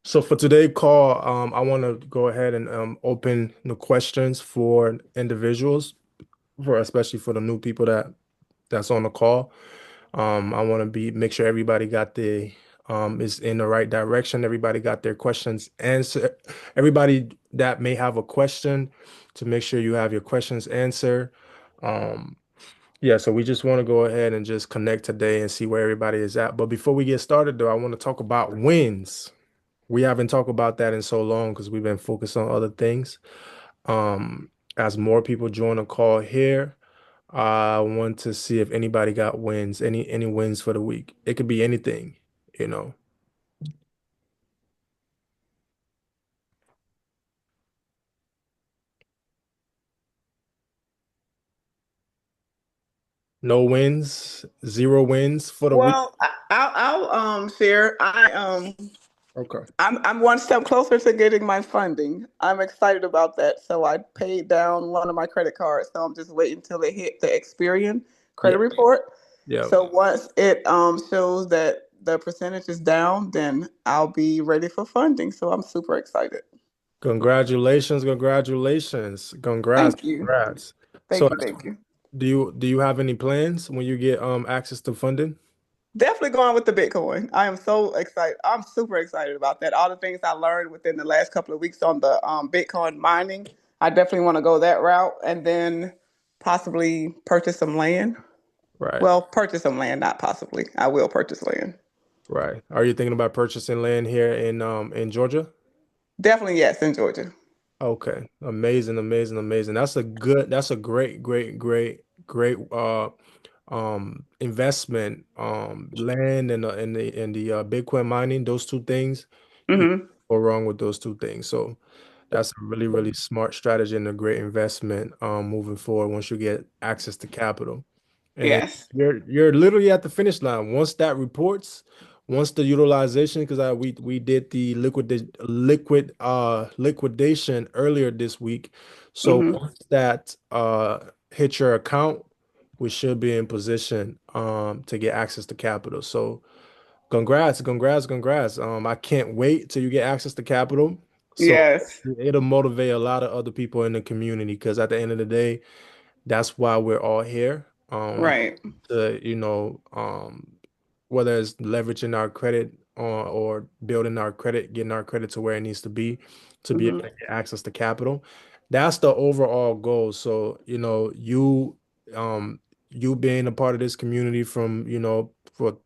So for today's call, I want to go ahead and open the questions for individuals, for especially for the new people that's on the call. I want to be make sure everybody got the is in the right direction. Everybody got their questions answered. Everybody that may have a question, to make sure you have your questions answered. Um, yeah, so we just want to go ahead and just connect today and see where everybody is at. But before we get started, though, I want to talk about wins. We haven't talked about that in so long because we've been focused on other things. As more people join the call here, I want to see if anybody got wins, any wins for the week. It could be anything, you know. No wins, zero wins for the week. Well, I'll share. Okay. I'm one step closer to getting my funding. I'm excited about that. So I paid down one of my credit cards. So I'm just waiting till it hit the Experian Yeah, credit report. yeah. So once it shows that the percentage is down, then I'll be ready for funding. So I'm super excited. Congratulations, congratulations, congrats, Thank you. congrats. So Thank you. Thank you. do you have any plans when you get access to funding? Definitely going with the Bitcoin. I am so excited. I'm super excited about that. All the things I learned within the last couple of weeks on the Bitcoin mining, I definitely want to go that route and then possibly purchase some land. Right. Well, purchase some land, not possibly. I will purchase land. Right. Are you thinking about purchasing land here in Georgia? Definitely, yes, in Georgia. Okay. Amazing, amazing, amazing. That's a great, great, great, great investment. Land and the Bitcoin mining, those two things, you can't Hmm. go wrong with those two things. So that's a really, really smart strategy and a great investment moving forward once you get access to capital. And Yes. you're literally at the finish line. Once that reports, once the utilization, because I we did the liquidation earlier this week. So Hmm. once that hits your account, we should be in position to get access to capital. So congrats, congrats, congrats. I can't wait till you get access to capital. So Yes. it'll motivate a lot of other people in the community because at the end of the day, that's why we're all here. Right. To, whether it's leveraging our credit or building our credit, getting our credit to where it needs to be able Hmm. to get access to capital. That's the overall goal. So, um, you being a part of this community from, for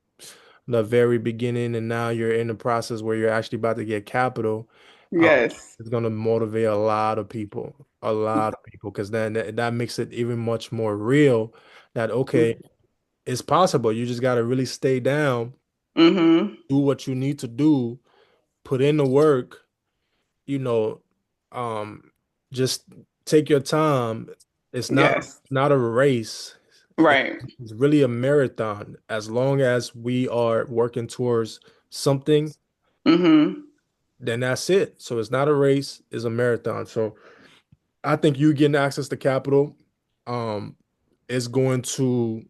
the very beginning, and now you're in the process where you're actually about to get capital. Um, Yes. it's going to motivate a lot of people, because then that makes it even much more real that, okay, it's possible. You just got to really stay down, Hmm. do what you need to do, put in the work, you know, um, just take your time. It's Yes. not a race. Right. It's really a marathon. As long as we are working towards something, Hmm. then that's it. So it's not a race, it's a marathon. So I think you getting access to capital um is going to,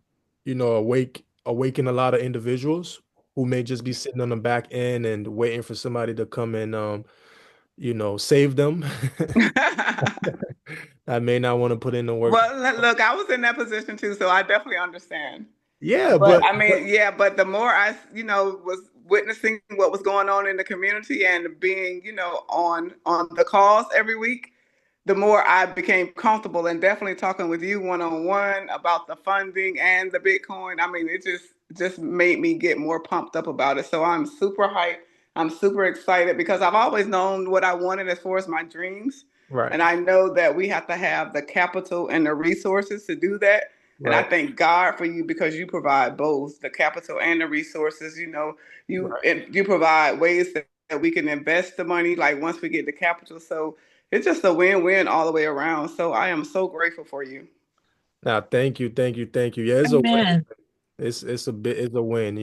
awaken a lot of individuals who may just be sitting on the back end and waiting for somebody to come and save them. I may not want to put in the work. Well, look, I was in that position too, so I definitely understand. Yeah, But but I mean, yeah, but the more I, was witnessing what was going on in the community and being, on the calls every week, the more I became comfortable and definitely talking with you one on one about the funding and the Bitcoin. I mean, it just made me get more pumped up about it. So I'm super hyped. I'm super excited because I've always known what I wanted as far as my dreams. right, And I know that we have to have the capital and the resources to do that. And I right, thank God for you because you provide both the capital and the resources. right. You provide ways that we can invest the money. Like once we get the capital, so it's just a win-win all the way around. So I am so grateful for you. Now, thank you, thank you, thank you. Yeah, it's a win. Amen. It's a win,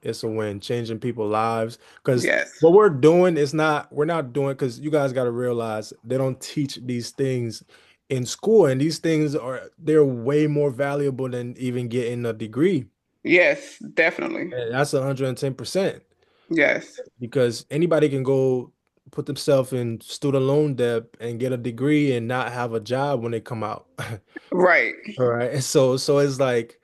it's a win, changing people's lives. Because Yes. what we're not doing, because you guys got to realize they don't teach these things in school, and these things they're way more valuable than even getting a degree. Yes, definitely. And that's 110%. Yes. because anybody can go put themselves in student loan debt and get a degree and not have a job when they come out. Right. All right. So it's like,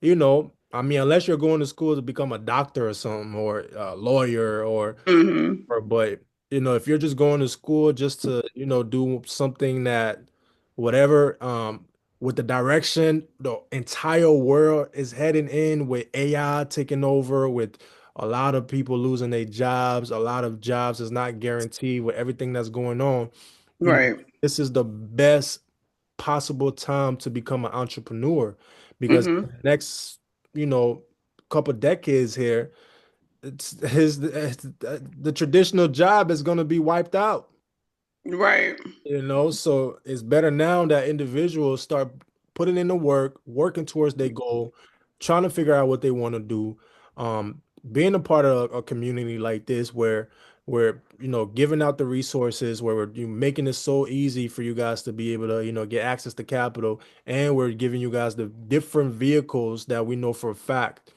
I mean, unless you're going to school to become a doctor or something, or a lawyer, Hmm. but if you're just going to school just to, do something that whatever, with the direction the entire world is heading in, with AI taking over, with a lot of people losing their jobs, a lot of jobs is not guaranteed with everything that's going on, Right. this is the best possible time to become an entrepreneur, because the Hmm. next, you know, couple decades here, the traditional job is going to be wiped out. Right. So it's better now that individuals start putting in the work, working towards their goal, trying to figure out what they want to do. Being a part of a community like this, where we're giving out the resources, where we're making it so easy for you guys to be able to get access to capital, and we're giving you guys the different vehicles that we know for a fact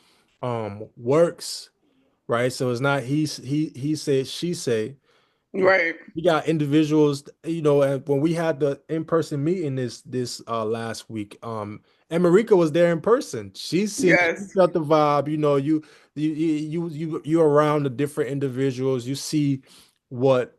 works, right? So it's not he said, she say. Right. We got individuals, and when we had the in-person meeting this last week, and Marika was there in person. She Yes. felt the vibe. You're around the different individuals. You see what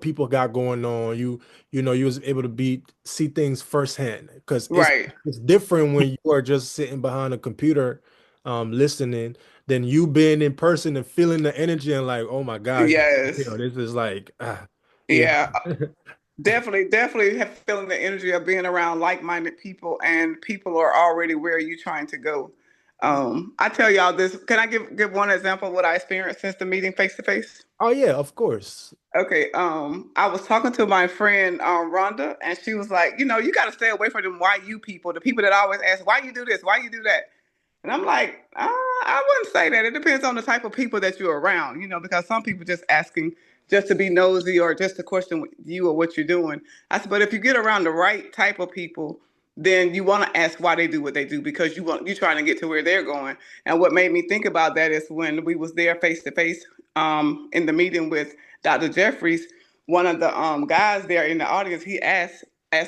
people got going on. You was able to be see things firsthand, because it's Right. it's different when you are just sitting behind a computer, listening, than you being in person and feeling the energy and like, oh my gosh, Yes. this is like, you Yeah. know. Definitely, definitely have feeling the energy of being around like-minded people, and people are already where you're trying to go. I tell y'all this. Can I give one example of what I experienced since the meeting face to face? Oh yeah, of course. Okay, I was talking to my friend Rhonda, and she was like, you got to stay away from them why you people, the people that always ask why you do this, why you do that. And I'm like, I wouldn't say that. It depends on the type of people that you're around, because some people just asking just to be nosy or just to question you or what you're doing. I said, but if you get around the right type of people, then you want to ask why they do what they do, because you're trying to get to where they're going. And what made me think about that is when we was there face to face in the meeting with Dr. Jeffries, one of the guys there in the audience, he asked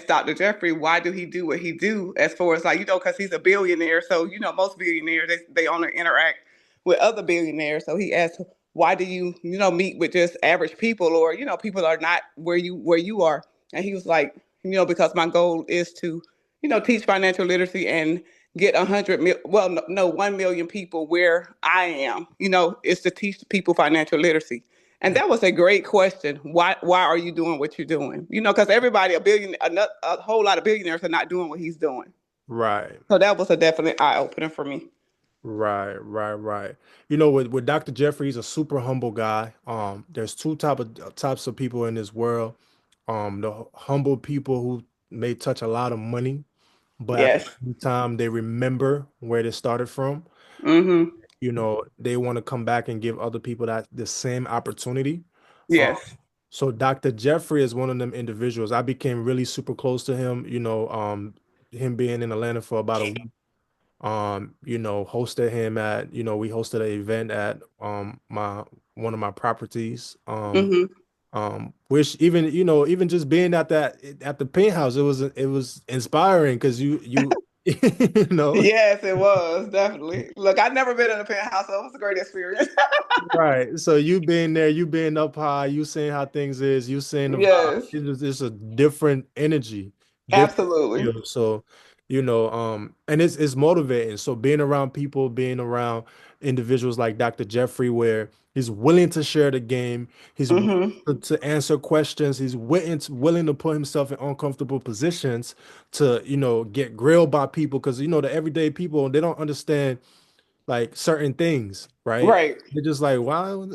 Dr. Jeffrey, why do he do what he do, as far as like, because he's a billionaire. So, most billionaires, they only interact with other billionaires. So he asked, why do you, meet with just average people, or, people are not where you are. And he was like, because my goal is to, teach financial literacy and get 100 well, no, 1 million people where I am, is to teach people financial literacy. And that was a great question. Why are you doing what you're doing? Because everybody, a whole lot of billionaires are not doing what he's doing. Right. So that was a definite eye opener for me. Right, right, right. With Dr. Jeffrey, he's a super humble guy. There's two types of people in this world. The humble people who may touch a lot of money, but at the Yes. same time, they remember where they started from. Mm-hmm. They want to come back and give other people that the same opportunity. Um, Yes. so Dr. Jeffrey is one of them individuals. I became really super close to him, him being in Atlanta for about a week. Hosted him at, we hosted an event at my one of my properties. Mm-hmm. Which even just being at the penthouse, it was inspiring, because you know. Yes, it was definitely. Look, I've never been in a penthouse, so it was a great experience. Right. So you being there, you being up high, you seeing how things is, you seeing the vibe. Yes, It's a different energy, different absolutely. feel. So, and it's motivating. So being around people, being around individuals like Dr. Jeffrey, where he's willing to share the game, he's willing Mm-hmm. to answer questions, he's willing to put himself in uncomfortable positions to, get grilled by people, because the everyday people, they don't understand like certain things, right? Right. They're just like, wow,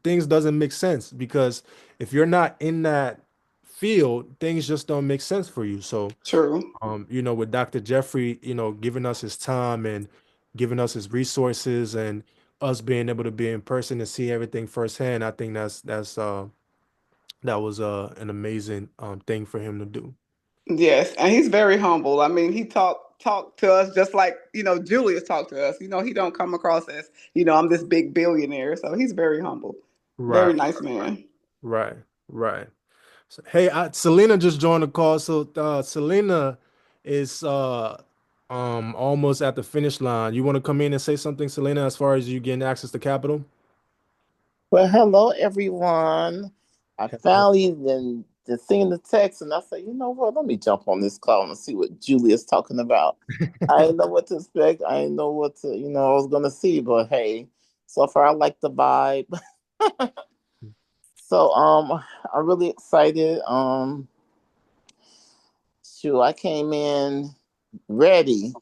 things doesn't make sense, because if you're not in that field, things just don't make sense for you. So, True. with Dr. Jeffrey, giving us his time and giving us his resources, and us being able to be in person and see everything firsthand, I think that was an amazing thing for him to do. Yes, and he's very humble. I mean, he talked. talk to us just like, Julius talked to us. He don't come across as, I'm this big billionaire. So he's very humble, very Right, nice man. right, right. So, hey, Selena just joined the call. So Selena is almost at the finish line. You want to come in and say something, Selena, as far as you getting access to capital? Well, hello everyone. I Hello. finally then seen the text and I said, you know what, let me jump on this call and see what Julia's talking about. I didn't know what to expect. I didn't know what to, I was gonna see, but hey, so far I like the vibe. So I'm really excited. Sure, I came in ready.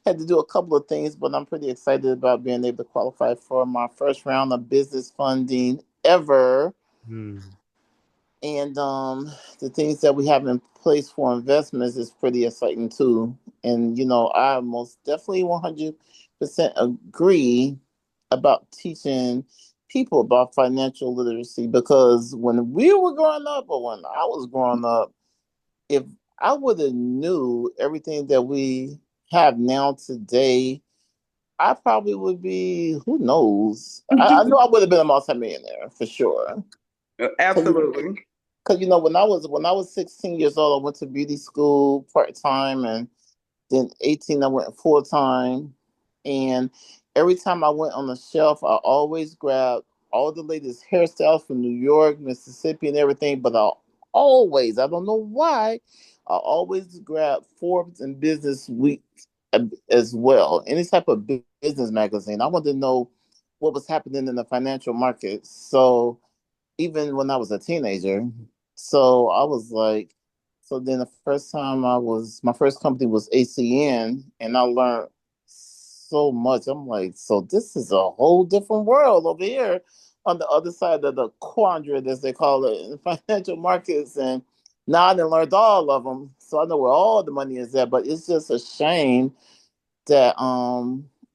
Had to do a couple of things, but I'm pretty excited about being able to qualify for my first round of business funding ever. Hmm. And the things that we have in place for investments is pretty exciting too. And I most definitely 100% agree about teaching people about financial literacy because when we were growing up or when I was growing up, if I would have knew everything that we have now today, I probably would be, who knows? I know I would have been a multimillionaire for sure. Absolutely. Because when I was 16 years old, I went to beauty school part time, and then 18 I went full time. And every time I went on the shelf, I always grabbed all the latest hairstyles from New York, Mississippi, and everything. But I don't know why, I always grab Forbes and Business Week as well. Any type of business magazine. I wanted to know what was happening in the financial markets. So even when I was a teenager. So I was like, so then the first time my first company was ACN, and I learned so much. I'm like, so this is a whole different world over here on the other side of the quadrant, as they call it, in financial markets. And now I done learned all of them, so I know where all the money is at. But it's just a shame that,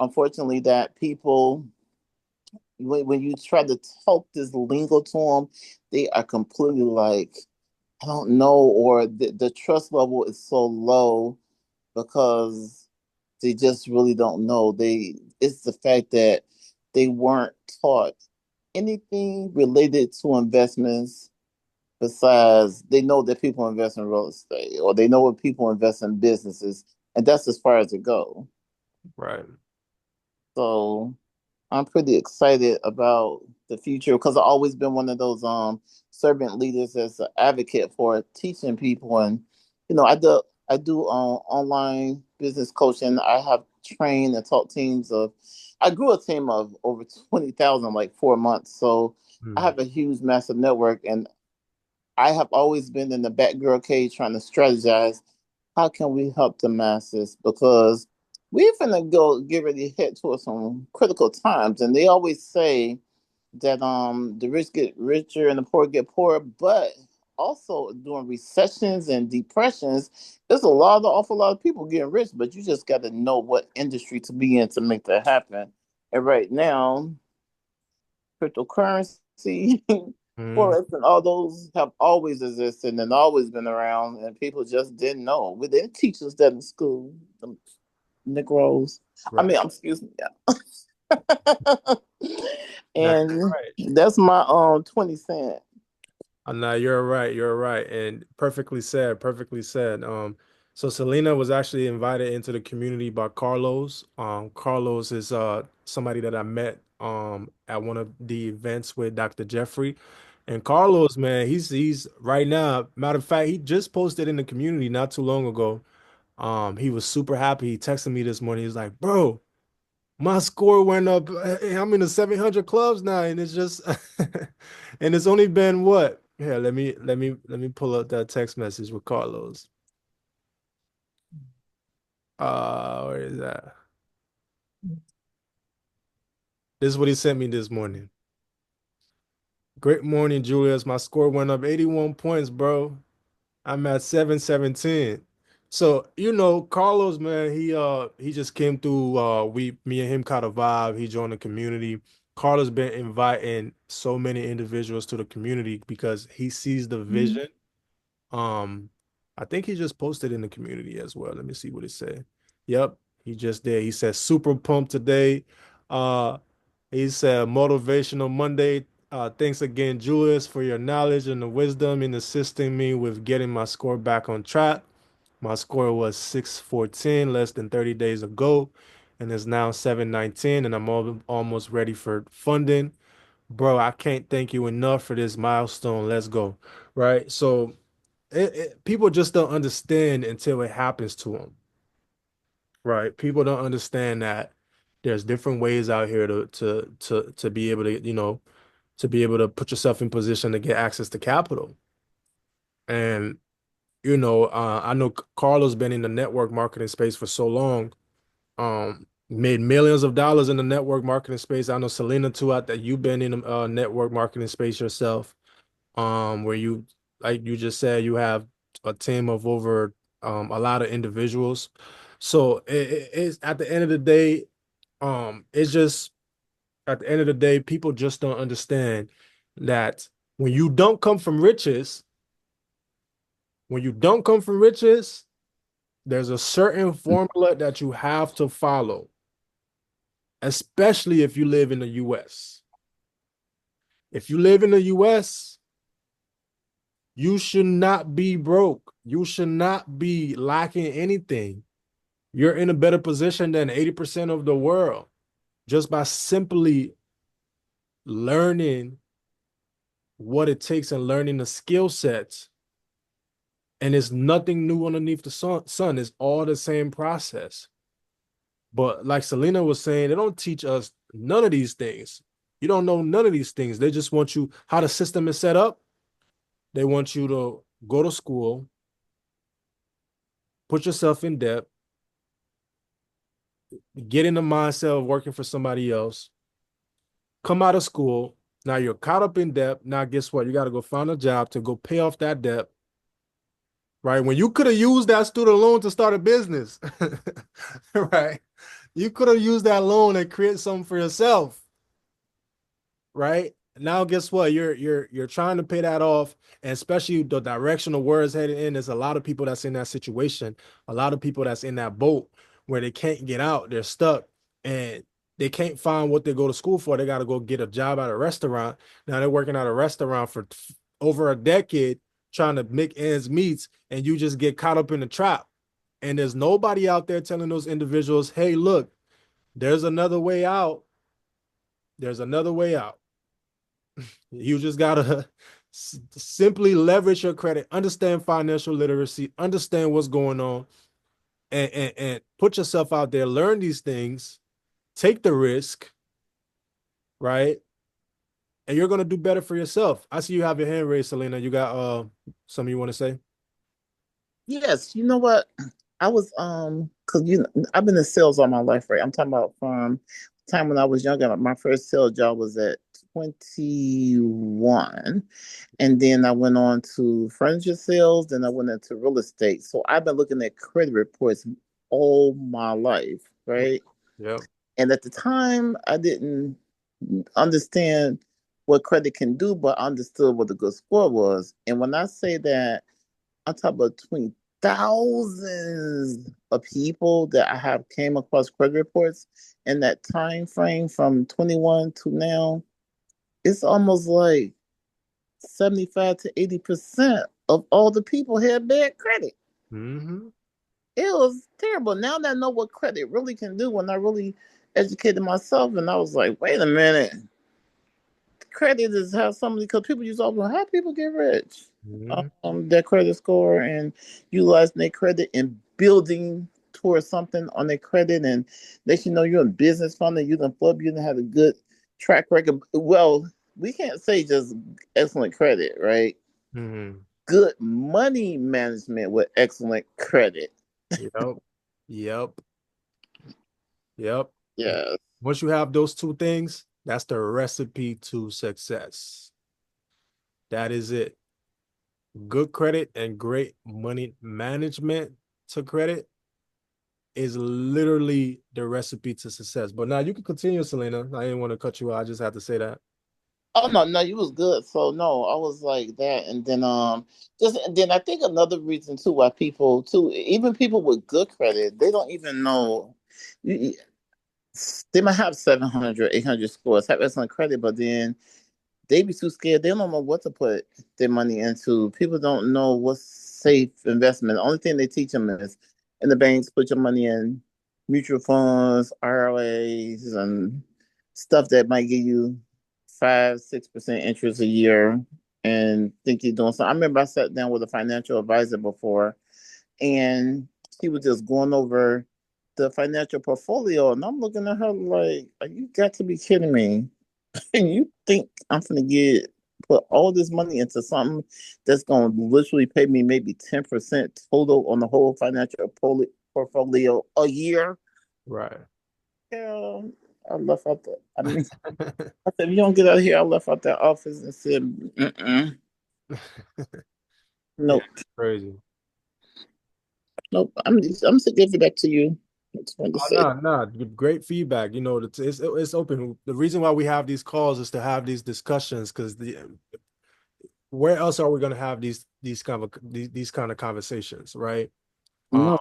unfortunately, that people when you try to talk this lingo to them, they are completely like, I don't know, or the trust level is so low because they just really don't know. It's the fact that they weren't taught anything related to investments besides they know that people invest in real estate or they know what people invest in businesses, and that's as far as it goes. Right. So I'm pretty excited about the future because I've always been one of those servant leaders that's an advocate for teaching people. And I do online business coaching. I have trained and taught teams of I grew a team of over 20,000 like 4 months. So I Hmm. have a huge massive network, and I have always been in the back girl cage trying to strategize how can we help the masses because we're finna go get ready to head towards some critical times, and they always say that the rich get richer and the poor get poorer, but also during recessions and depressions, there's awful lot of people getting rich, but you just got to know what industry to be in to make that happen. And right now, cryptocurrency, Hmm. forex, and all those have always existed and always been around, and people just didn't know. We didn't teach us that in school. The Negroes. I Right. mean, excuse me. Yeah. Now And you're right. that's my 20 cent. No, you're right. You're right. And perfectly said. Perfectly said. So Selena was actually invited into the community by Carlos. Carlos is somebody that I met at one of the events with Dr. Jeffrey. And Carlos, man, he's right now. Matter of fact, he just posted in the community not too long ago. He was super happy. He texted me this morning. He's like, bro, my score went up. I'm in the 700 clubs now, and it's just and it's only been what? Here, let me pull up that text message with Carlos. Where is that? This is what he sent me this morning. Great morning, Julius. My score went up 81 points, bro. I'm at 717. So, Carlos, man, he just came through me and him caught a vibe. He joined the community. Carlos been inviting so many individuals to the community because he sees the vision. Um I think he just posted in the community as well. Let me see what it said. Yep, he just did. He said super pumped today. Uh he said motivational Monday. Thanks again, Julius, for your knowledge and the wisdom in assisting me with getting my score back on track. My score was 614 less than 30 days ago, and is now 719, and I'm almost ready for funding. Bro, I can't thank you enough for this milestone. Let's go. Right? So people just don't understand until it happens to them. Right? People don't understand that there's different ways out here to be able to, to be able to put yourself in position to get access to capital. And I know Carlos been in the network marketing space for so long, made millions of dollars in the network marketing space. I know Selena too, out that you've been in the network marketing space yourself, where you, like you just said, you have a team of over a lot of individuals. So it's at the end of the day, it's just at the end of the day, people just don't understand that when you don't come from riches, when you don't come from riches, there's a certain formula that you have to follow, especially if you live in the US. If you live in the US, you should not be broke. You should not be lacking anything. You're in a better position than 80% of the world just by simply learning what it takes and learning the skill sets. And it's nothing new underneath the sun. It's all the same process. But like Selena was saying, they don't teach us none of these things. You don't know none of these things. They just want you, how the system is set up. They want you to go to school, put yourself in debt, get in the mindset of working for somebody else, come out of school. Now you're caught up in debt. Now, guess what? You got to go find a job to go pay off that debt, right? When you could have used that student loan to start a business, right? You could have used that loan and create something for yourself, right? Now, guess what? You're trying to pay that off, and especially the direction the world is headed in. There's a lot of people that's in that situation, a lot of people that's in that boat where they can't get out. They're stuck, and they can't find what they go to school for. They got to go get a job at a restaurant. Now they're working at a restaurant for over a decade, trying to make ends meet, and you just get caught up in the trap. And there's nobody out there telling those individuals, "Hey, look, there's another way out. There's another way out." You just gotta simply leverage your credit, understand financial literacy, understand what's going on, and put yourself out there, learn these things, take the risk, right? And you're gonna do better for yourself. I see you have your hand raised, Selena. You got something you want to say? Yes, you know what? I was because I've been in sales all my life, right? I'm talking about from the time when I was younger. My first sales job was at 21, and then I went on to furniture sales. Then I went into real estate. So I've been looking at credit reports all my life, right? Yep. And at the time, I didn't understand what credit can do, but I understood what a good score was. And when I say that, I'm talking about between thousands of people that I have came across credit reports in that time frame from 21 to now. It's almost like 75 to 80% of all the people had bad credit. Mm-hmm. It was terrible. Now that I know what credit really can do, when I really educated myself, and I was like, wait a minute, credit is how somebody, because people use all how people get rich. Mm-hmm. Their credit score and utilizing their credit and building towards something on their credit, and let you know you're in business funding, you can flub, you can have a good track record. Well, we can't say just excellent credit, right? Mm-hmm. Good money management with excellent credit. Yep. Yep. Yep. Yeah. Once you have those two things, that's the recipe to success. That is it. Good credit and great money management to credit is literally the recipe to success. But now you can continue, Selena. I didn't want to cut you out. I just had to say that. Oh no, no, you was good. So no, I was like that, and then just and then I think another reason too why people too, even people with good credit, they don't even know. you- They might have 700, 800 scores, have excellent credit, but then they be too scared. They don't know what to put their money into. People don't know what's safe investment. The only thing they teach them is in the banks, put your money in mutual funds, ROAs, and stuff that might give you 5, 6% interest a year and think you're doing something. I remember I sat down with a financial advisor before and she was just going over the financial portfolio and I'm looking at her like, are you got to be kidding me? And you think I'm gonna get put all this money into something that's gonna literally pay me maybe 10% total on the whole financial portfolio a year? Right. Yeah, I left out the. I mean, I said, if you don't get out of here, I left out that office and said, Yeah, nope, crazy. nope. I'm to give it back to you. That's what to Oh, say. no, no, great feedback. You know, it's open. The reason why we have these calls is to have these discussions because where else are we going to have these kind of conversations, right? Um, No,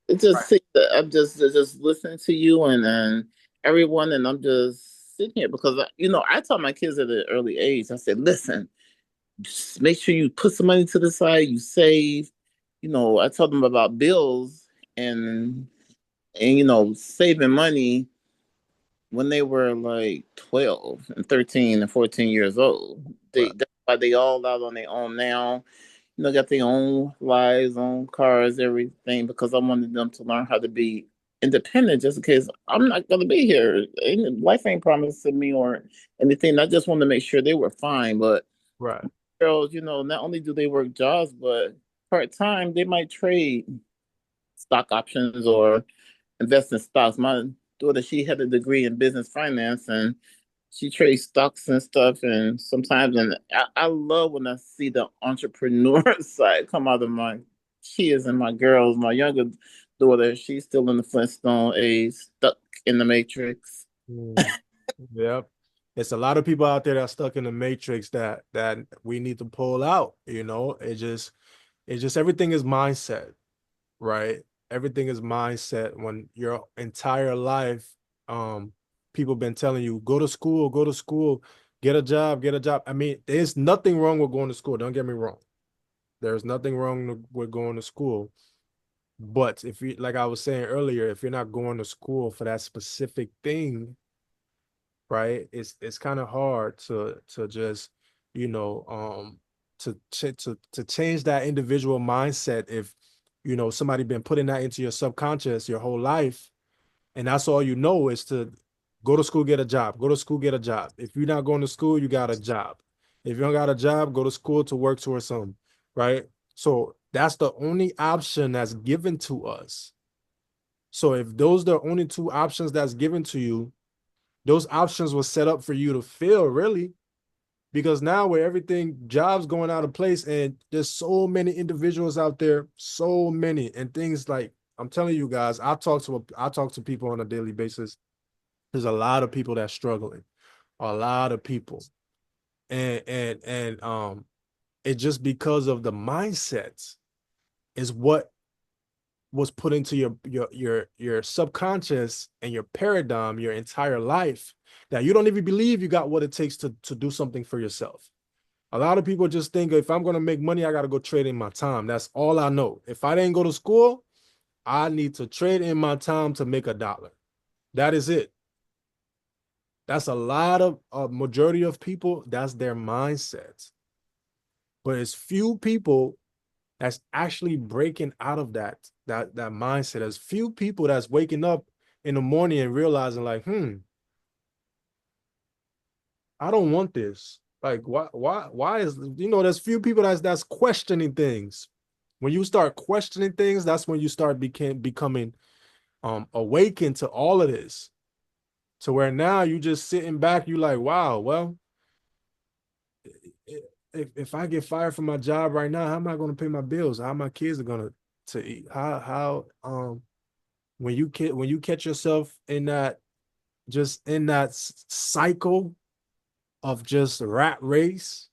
it just see that I'm just listening to you and everyone, and I'm just sitting here because I taught my kids at an early age. I said, listen, just make sure you put some money to the side, you save. I told them about bills and saving money when they were like 12 and 13 and 14 years old. right, That's why they all out on their own now. Got their own lives, own cars, everything, because I wanted them to learn how to be independent just in case I'm not going to be here. Life ain't promising me or anything. I just wanted to make sure they were fine. But right, girls, not only do they work jobs, but part time, they might trade stock options or invest in stocks. My daughter, she had a degree in business finance and she trades stocks and stuff. And sometimes, and I love when I see the entrepreneur side come out of my kids and my girls. My younger daughter, she's still in the Flintstone age, stuck in the matrix. mm, yep. It's a lot of people out there that are stuck in the matrix that we need to pull out. It's just everything is mindset, right? Everything is mindset. When your entire life, people been telling you, go to school, get a job, get a job. I mean, there's nothing wrong with going to school. Don't get me wrong. There's nothing wrong with going to school. But if you, like I was saying earlier, if you're not going to school for that specific thing, right? It's kind of hard to just, you know, to change that individual mindset if somebody been putting that into your subconscious your whole life, and that's all you know is to go to school, get a job, go to school, get a job. If you're not going to school, you got a job. If you don't got a job, go to school to work towards something, right? So that's the only option that's given to us. So if those are the only two options that's given to you, those options were set up for you to fail, really, because now where everything jobs going out of place and there's so many individuals out there, so many, and things like I'm telling you guys, I talk to people on a daily basis. There's a lot of people that's struggling, a lot of people, and it just because of the mindsets is what was put into your subconscious and your paradigm your entire life that you don't even believe you got what it takes to do something for yourself. A lot of people just think if I'm going to make money, I got to go trade in my time. That's all I know. If I didn't go to school, I need to trade in my time to make $1. That is it. That's a lot of a majority of people. That's their mindset. But it's few people that's actually breaking out of that mindset. There's few people that's waking up in the morning and realizing like, I don't want this. Like, why is there's few people that's questioning things. When you start questioning things, that's when you start becoming awakened to all of this. To where now you just sitting back, you like, wow, well, if I get fired from my job right now, how am I going to pay my bills? How my kids are going to eat? How when you catch yourself in that cycle of just rat race,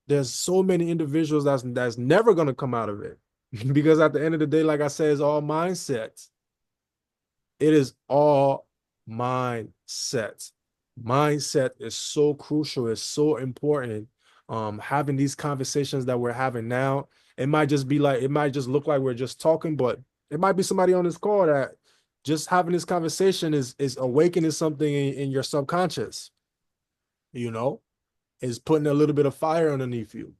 there's so many individuals that's never gonna come out of it. Because at the end of the day, like I said, it's all mindsets. It is all mindset. Mindset is so crucial. It's so important. Having these conversations that we're having now, it might just be like, it might just look like we're just talking, but it might be somebody on this call that just having this conversation is awakening something in your subconscious, you know, is putting a little bit of fire underneath you.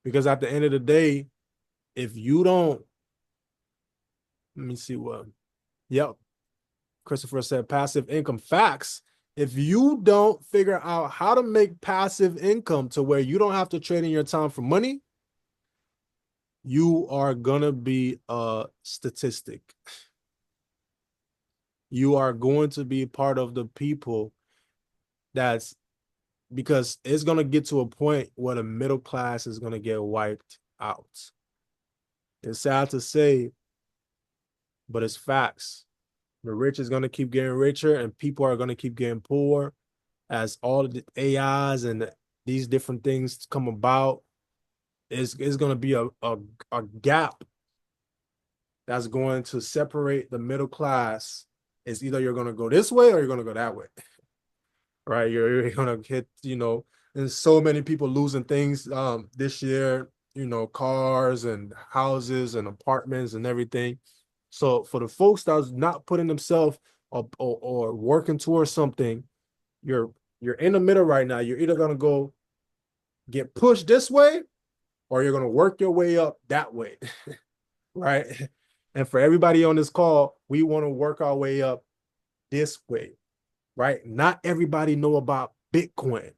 Because at the end of the day, if you don't, let me see what, yep, Christopher said passive income. Facts. If you don't figure out how to make passive income to where you don't have to trade in your time for money, you are going to be a statistic. You are going to be part of the people that's, because it's going to get to a point where the middle class is going to get wiped out. It's sad to say, but it's facts. The rich is going to keep getting richer and people are going to keep getting poor as all the AIs and these different things come about. Is going to be a gap that's going to separate the middle class. Is either you're going to go this way or you're going to go that way, right? You're going to hit, there's so many people losing things this year, cars and houses and apartments and everything. So for the folks that's not putting themselves or working towards something, you're in the middle right now. You're either gonna go get pushed this way, or you're gonna work your way up that way, right? And for everybody on this call, we want to work our way up this way, right? Not everybody know about Bitcoin.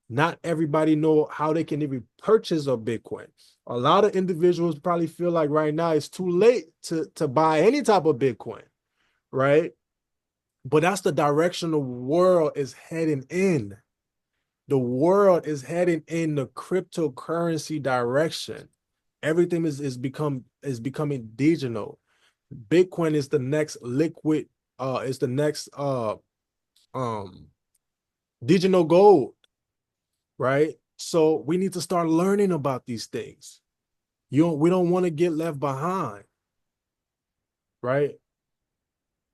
Not everybody know how they can even purchase a Bitcoin. A lot of individuals probably feel like right now it's too late to buy any type of Bitcoin, right? But that's the direction the world is heading in. The world is heading in the cryptocurrency direction. Everything is becoming digital. Bitcoin is the next liquid, is the next um digital gold, right? So we need to start learning about these things. We don't want to get left behind, right?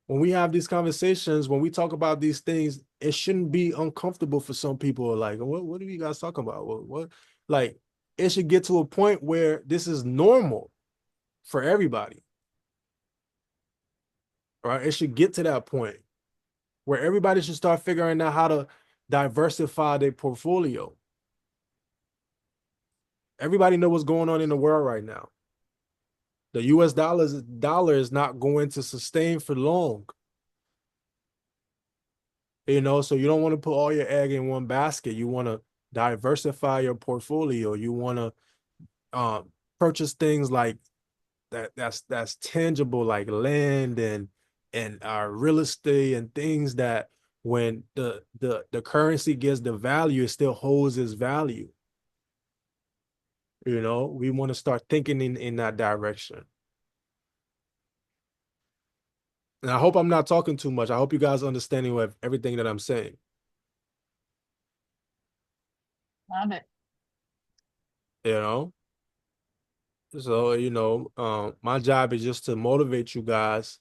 When we have these conversations, when we talk about these things, it shouldn't be uncomfortable for some people. Like, what are you guys talking about? What? Like, it should get to a point where this is normal for everybody, right? It should get to that point where everybody should start figuring out how to diversify their portfolio. Everybody know what's going on in the world right now. The US dollar is not going to sustain for long. So you don't want to put all your egg in one basket. You want to diversify your portfolio. You want to purchase things like that's tangible, like land and real estate and things that when the currency gets the value, it still holds its value. We want to start thinking in that direction. And I hope I'm not talking too much. I hope you guys are understanding with everything that I'm saying. Love it. You know? So, my job is just to motivate you guys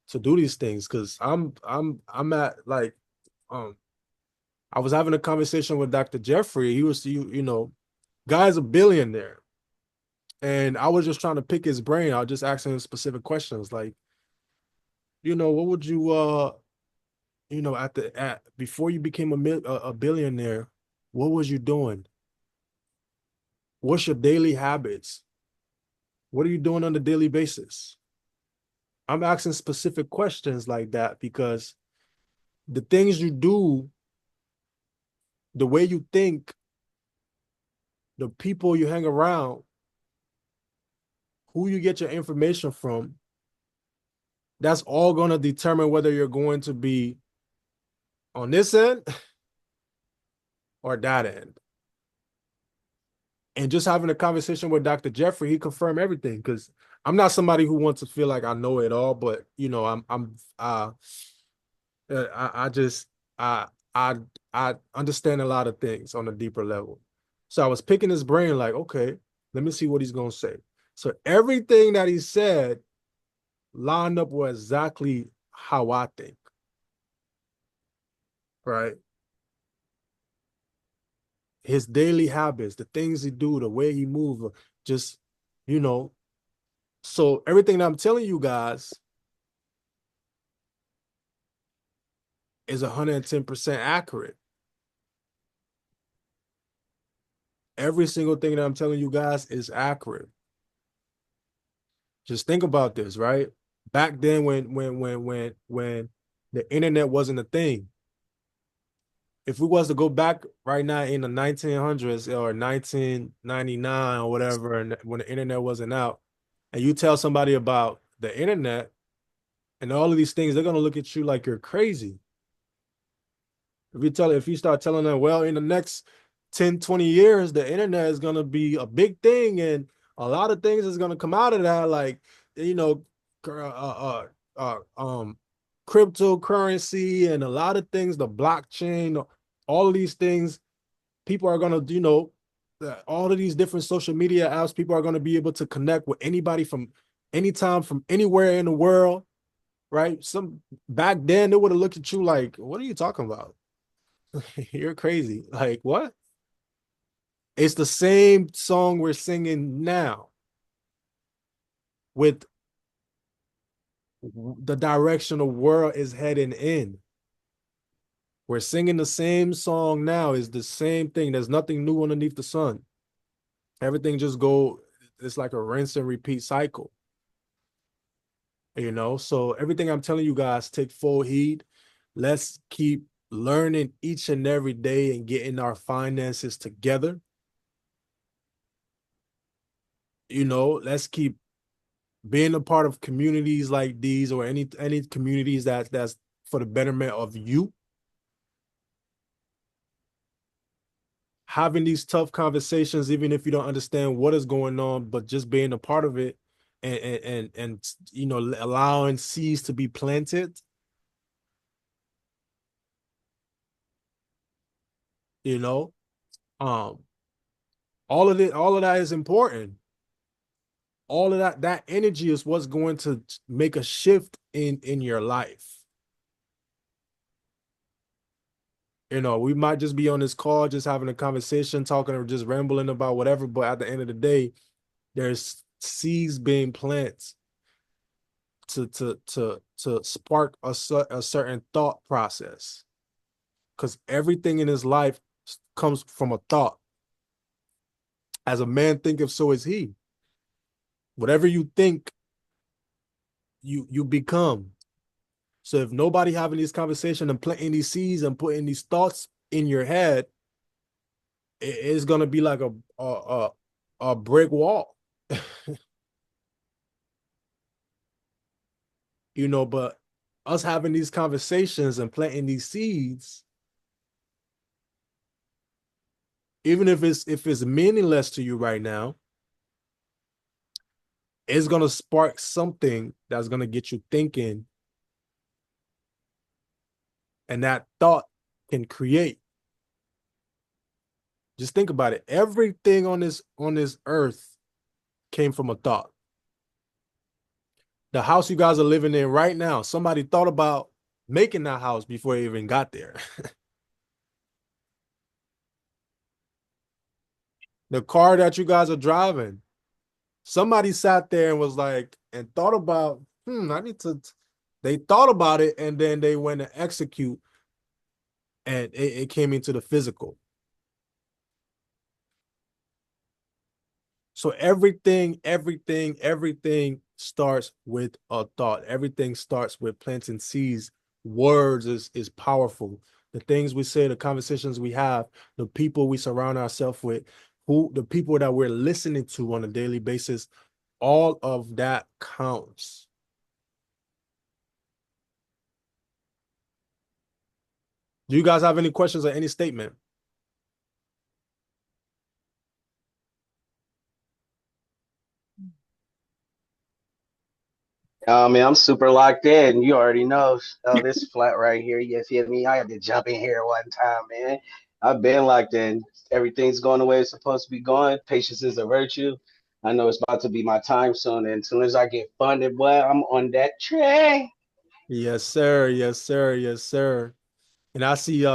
to do these things because I'm at like I was having a conversation with Dr. Jeffrey. He was guy's a billionaire. And I was just trying to pick his brain. I was just asking him specific questions like, what would you before you became a billionaire, what was you doing? What's your daily habits? What are you doing on a daily basis? I'm asking specific questions like that because the things you do, the way you think, the people you hang around, who you get your information from, that's all going to determine whether you're going to be on this end or that end. And just having a conversation with Dr. Jeffrey, he confirmed everything because I'm not somebody who wants to feel like I know it all, but I I I understand a lot of things on a deeper level. So I was picking his brain like, okay, let me see what he's gonna say. So everything that he said lined up with exactly how I think, right? His daily habits, the things he do, the way he move, just, you know. So everything that I'm telling you guys is 110% accurate. Every single thing that I'm telling you guys is accurate. Just think about this, right? Back then when the internet wasn't a thing, if we was to go back right now in the 1900s or 1999 or whatever, and when the internet wasn't out, and you tell somebody about the internet and all of these things, they're gonna look at you like you're crazy. If you start telling them, well, in the next 10, 20 years, the internet is gonna be a big thing, and a lot of things is gonna come out of that, like, you know, cryptocurrency and a lot of things, the blockchain, all of these things, people are gonna, all of these different social media apps, people are gonna be able to connect with anybody from anytime, from anywhere in the world, right? Some back then they would have looked at you like, what are you talking about? You're crazy. Like, what? It's the same song we're singing now with the direction the world is heading in. We're singing the same song now, is the same thing. There's nothing new underneath the sun. Everything just it's like a rinse and repeat cycle, you know? So everything I'm telling you guys, take full heed. Let's keep learning each and every day and getting our finances together. You know, let's keep being a part of communities like these, or any communities that's for the betterment of you. Having these tough conversations, even if you don't understand what is going on, but just being a part of it, and allowing seeds to be planted. You know, um, all of that is important. All of that energy is what's going to make a shift in your life. You know, we might just be on this call, just having a conversation, talking or just rambling about whatever, but at the end of the day, there's seeds being planted to spark a certain thought process. Because everything in his life comes from a thought. As a man thinketh, so is he. Whatever you think, you become. So if nobody having these conversations and planting these seeds and putting these thoughts in your head, it's gonna be like a brick wall. But us having these conversations and planting these seeds, even if it's meaningless to you right now, it's gonna spark something that's gonna get you thinking, and that thought can create. Just think about it. Everything on this earth came from a thought. The house you guys are living in right now, somebody thought about making that house before it even got there. The car that you guys are driving, somebody sat there and was like, and thought about, I need to. They thought about it, and then they went to execute, and it came into the physical. So everything starts with a thought. Everything starts with planting seeds. Words is powerful. The things we say, the conversations we have, the people we surround ourselves with, the people that we're listening to on a daily basis, all of that counts. Do you guys have any questions or any statement? Man, I'm super locked in. You already know. Oh, this flat right here. You feel me? I had to jump in here one time, man. I've been locked in. Everything's going the way it's supposed to be going. Patience is a virtue. I know it's about to be my time soon, and as soon as I get funded, boy, I'm on that train. Yes, sir. Yes, sir. Yes, sir. And I see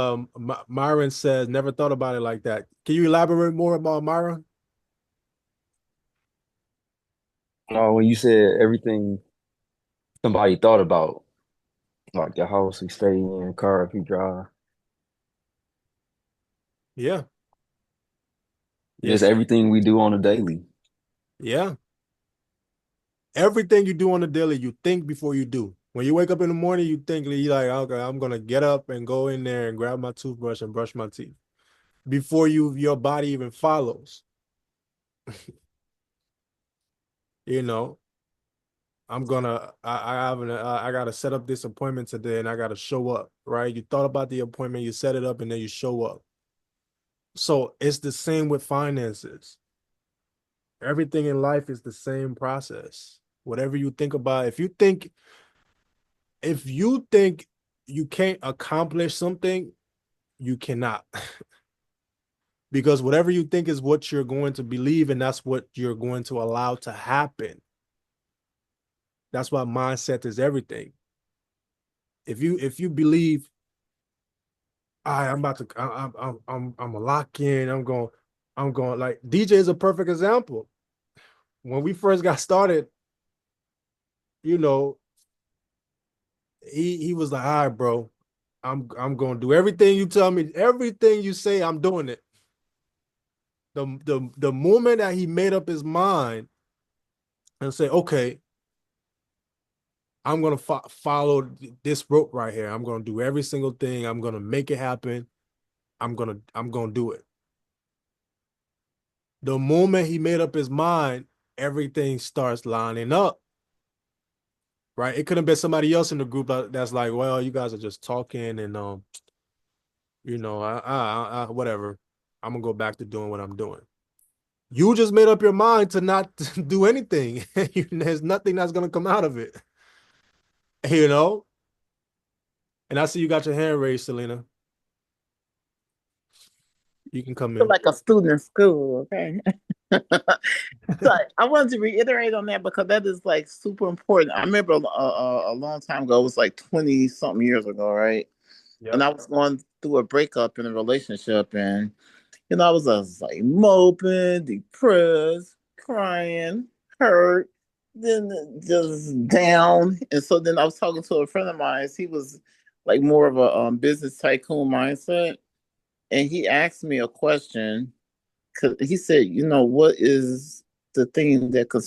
Myron says never thought about it like that. Can you elaborate more about Myron? When you said everything somebody thought about, like the house we stay in, car if we drive, Yeah. just Yes. everything we do on a daily. Yeah. Everything you do on the daily, you think before you do. When you wake up in the morning, you think you like, okay, I'm gonna get up and go in there and grab my toothbrush and brush my teeth before your body even follows. You know, I gotta set up this appointment today and I gotta show up, right? You thought about the appointment, you set it up, and then you show up. So it's the same with finances. Everything in life is the same process. Whatever you think about, if you think you can't accomplish something, you cannot. Because whatever you think is what you're going to believe, and that's what you're going to allow to happen. That's why mindset is everything. If you believe, I'm about to, I'm a lock in. I'm going. Like DJ is a perfect example. When we first got started, you know, he was like, all right, bro, I'm gonna do everything you tell me, everything you say, I'm doing it. The moment that he made up his mind and say, okay, I'm gonna follow this rope right here. I'm gonna do every single thing. I'm gonna make it happen. I'm gonna do it. The moment he made up his mind, everything starts lining up. Right? It could have been somebody else in the group that's like, well, you guys are just talking and whatever. I'm gonna go back to doing what I'm doing. You just made up your mind to not do anything. There's nothing that's gonna come out of it. You know? And I see you got your hand raised, Selena. You can come Feel in. like a student in school, okay? So I wanted to reiterate on that because that is like super important. I remember a long time ago, it was like 20 something years ago, right? And Yep. I was going through a breakup in a relationship, and I was like moping, depressed, crying, hurt, then just down. And so then I was talking to a friend of mine. He was like more of a business tycoon mindset, and he asked me a question. Cause he said, what is the thing that consumes